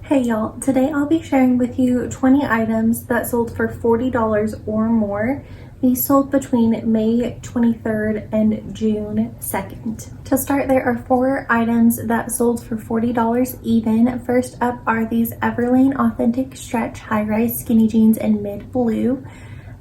Hey y'all, today I'll be sharing with you 20 items that sold for $40 or more. These sold between May 23rd and June 2nd. To start, there are 4 items that sold for $40 even. First up are these Everlane Authentic Stretch High-Rise Skinny Jeans in Mid Blue.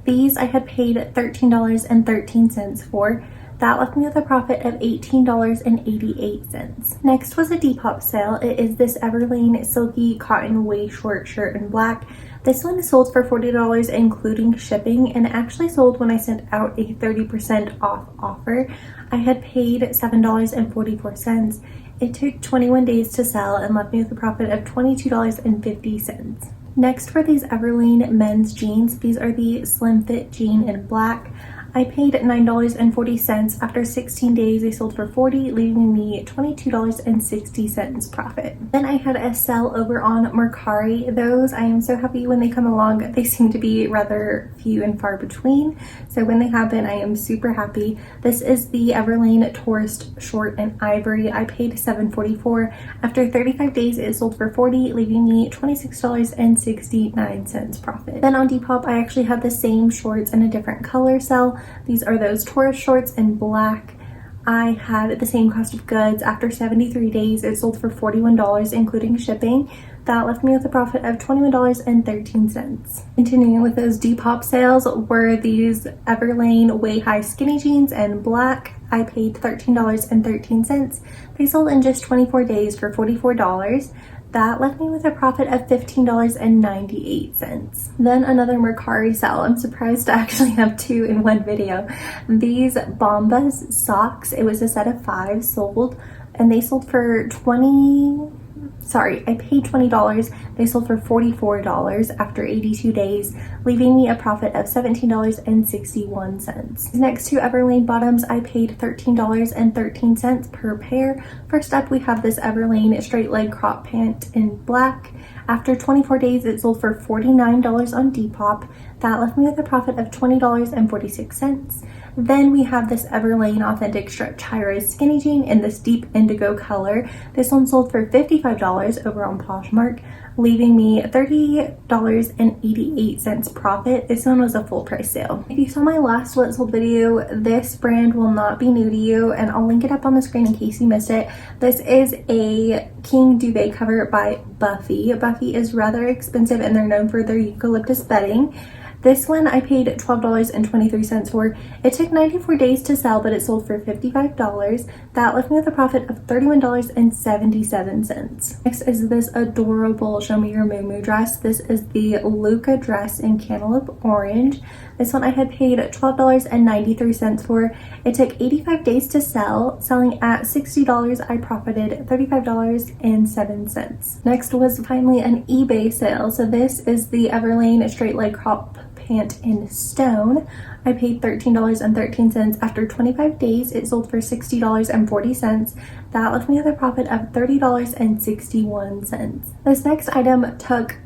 These I had paid $13.13 for. That left me with a profit of $18.88. Next was a Depop sale. It is this Everlane Silky Cotton Way Short Shirt in black. This one sold for $40 including shipping, and actually sold when I sent out a 30% off offer. I had paid $7.44. It took 21 days to sell and left me with a profit of $22.50. Next were these Everlane men's jeans. These are the Slim Fit jean in black. I paid $9.40. After 16 days, they sold for $40, leaving me $22.60 profit. Then I had a sale over on Mercari. Those, I am so happy when they come along. They seem to be rather few and far between. So when they happen, I am super happy. This is the Everlane Tourist Short in Ivory. I paid $7.44. After 35 days, it sold for $40, leaving me $26.69 profit. Then on Depop, I actually had the same shorts in a different color sale. These are those tourist shorts in black. I had the same cost of goods. After 73 days, it sold for $41, including shipping. That left me with a profit of $21.13. Continuing with those Depop sales were these Everlane Way High Skinny Jeans in black. I paid $13.13. They sold in just 24 days for $44. That left me with a profit of $15.98. Then another Mercari sale. I'm surprised to actually have 2 in one video. These Bombas socks, it was a set of 5 sold, and they sold for I paid $20. They sold for $44 after 82 days, leaving me a profit of $17.61. Next to Everlane bottoms, I paid $13.13 per pair. First up, we have this Everlane straight leg crop pant in black. After 24 days, it sold for $49 on Depop. That left me with a profit of $20.46. Then we have this Everlane Authentic Stretch High-Rise Skinny Jean in this deep indigo color. This one sold for $55 over on Poshmark, leaving me $30.88 profit. This one was a full price sale. If you saw my last what sold video, this brand will not be new to you, and I'll link it up on the screen in case you missed it. This is a King Duvet cover by Buffy. Buffy is rather expensive and they're known for their eucalyptus bedding. This one I paid $12.23 for. It took 94 days to sell, but it sold for $55. That left me with a profit of $31.77. Next is this adorable Show Me Your Moo dress. This is the Luca dress in cantaloupe orange. This one I had paid $12.93 for. It took 85 days to sell. Selling at $60, I profited $35.07. Next was finally an eBay sale. So this is the Everlane straight leg crop pant in stone. I paid $13.13. After 25 days, it sold for $60.40. That left me with a profit of $30.61. This next item took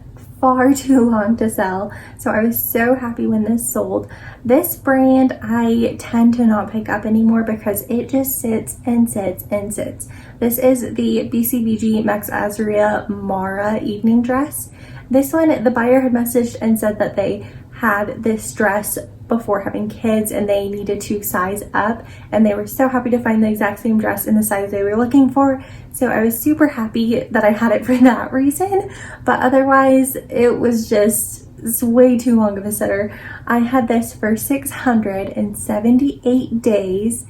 far too long to sell, so I was so happy when this sold. This brand I tend to not pick up anymore because it just sits and sits and sits. This is the BCBGMAXAZRIA Mara evening dress. This one, the buyer had messaged and said that they had this dress before having kids and they needed to size up, and they were so happy to find the exact same dress in the size they were looking for. So I was super happy that I had it for that reason, but otherwise it was just way too long of a sitter. I had this for 678 days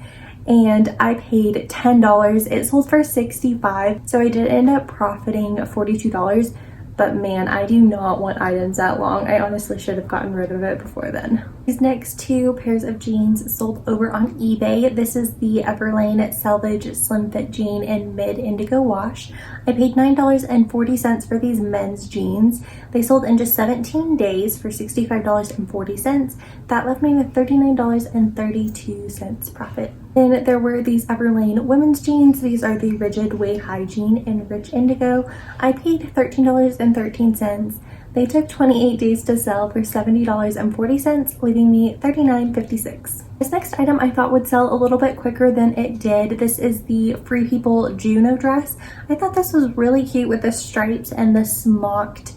and I paid $10. It sold for $65, so I did end up profiting $42. But man, I do not want items that long. I honestly should have gotten rid of it before then. These next 2 pairs of jeans sold over on eBay. This is the Everlane Selvedge Slim Fit jean in mid indigo wash. I paid $9.40 for these men's jeans. They sold in just 17 days for $65.40. That left me with $39.32 profit. Then there were these Everlane women's jeans. These are the Rigid Way High Jean in rich indigo. I paid $13.13. They took 28 days to sell for $70.40, leaving me $39.56. This next item I thought would sell a little bit quicker than it did. This is the Free People Juno dress. I thought this was really cute with the stripes and the smocked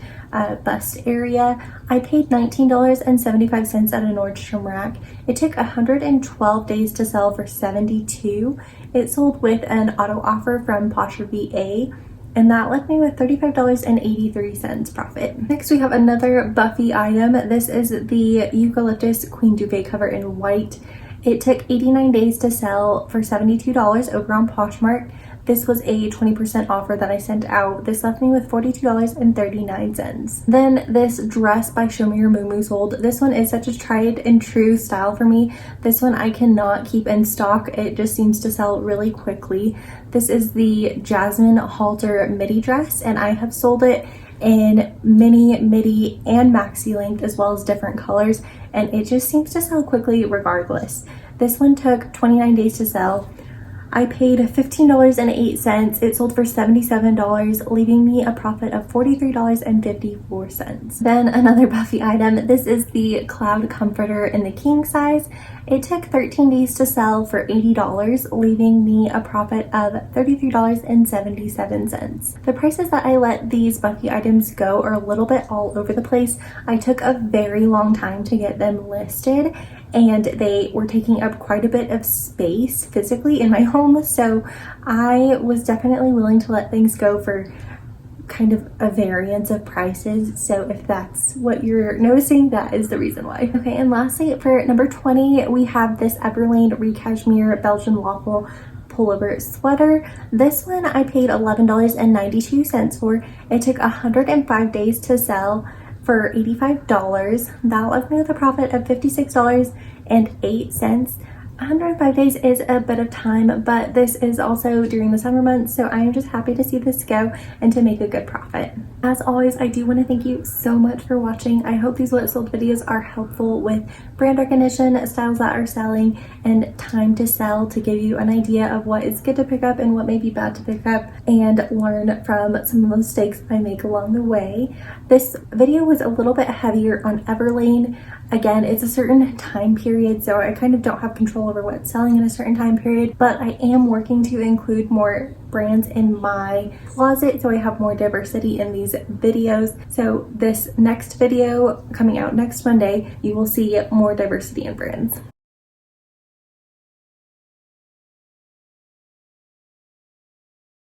bust area. I paid $19.75 at a Nordstrom Rack. It took 112 days to sell for $72. It sold with an auto offer from Poshmark VA, and that left me with $35.83 profit. Next, we have another Buffy item. This is the Eucalyptus Queen Duvet cover in white. It took 89 days to sell for $72 over on Poshmark. This was a 20% offer that I sent out. This left me with $42.39. Then this dress by Show Me Your Moo sold. This one is such a tried and true style for me. This one I cannot keep in stock. It just seems to sell really quickly. This is the Jasmine halter midi dress, and I have sold it in mini, midi, and maxi length, as well as different colors, and it just seems to sell quickly regardless. This one took 29 days to sell. I paid $15.08. It sold for $77, leaving me a profit of $43.54. Then another Buffy item. This is the Cloud Comforter in the king size. It took 13 days to sell for $80, leaving me a profit of $33.77. The prices that I let these Buffy items go are a little bit all over the place. I took a very long time to get them listed, and they were taking up quite a bit of space physically in my home, so I was definitely willing to let things go for kind of a variance of prices. So if that's what you're noticing, that is the reason why. Okay, and lastly, for number 20, we have this Everlane Cashmere Belgian waffle pullover sweater. This one I paid $11.92 for. It took 105 days to sell for $85. That left me with a profit of $56.08. 105 days is a bit of time, but this is also during the summer months, so I am just happy to see this go and to make a good profit. As always, I do want to thank you so much for watching. I hope these what sold videos are helpful with brand recognition, styles that are selling, and time to sell, to give you an idea of what is good to pick up and what may be bad to pick up, and learn from some of the mistakes I make along the way. This video was a little bit heavier on Everlane. Again, it's a certain time period, so I kind of don't have control over what's selling in a certain time period, but I am working to include more brands in my closet so I have more diversity in these videos. So this next video coming out next Monday, you will see more diversity in brands.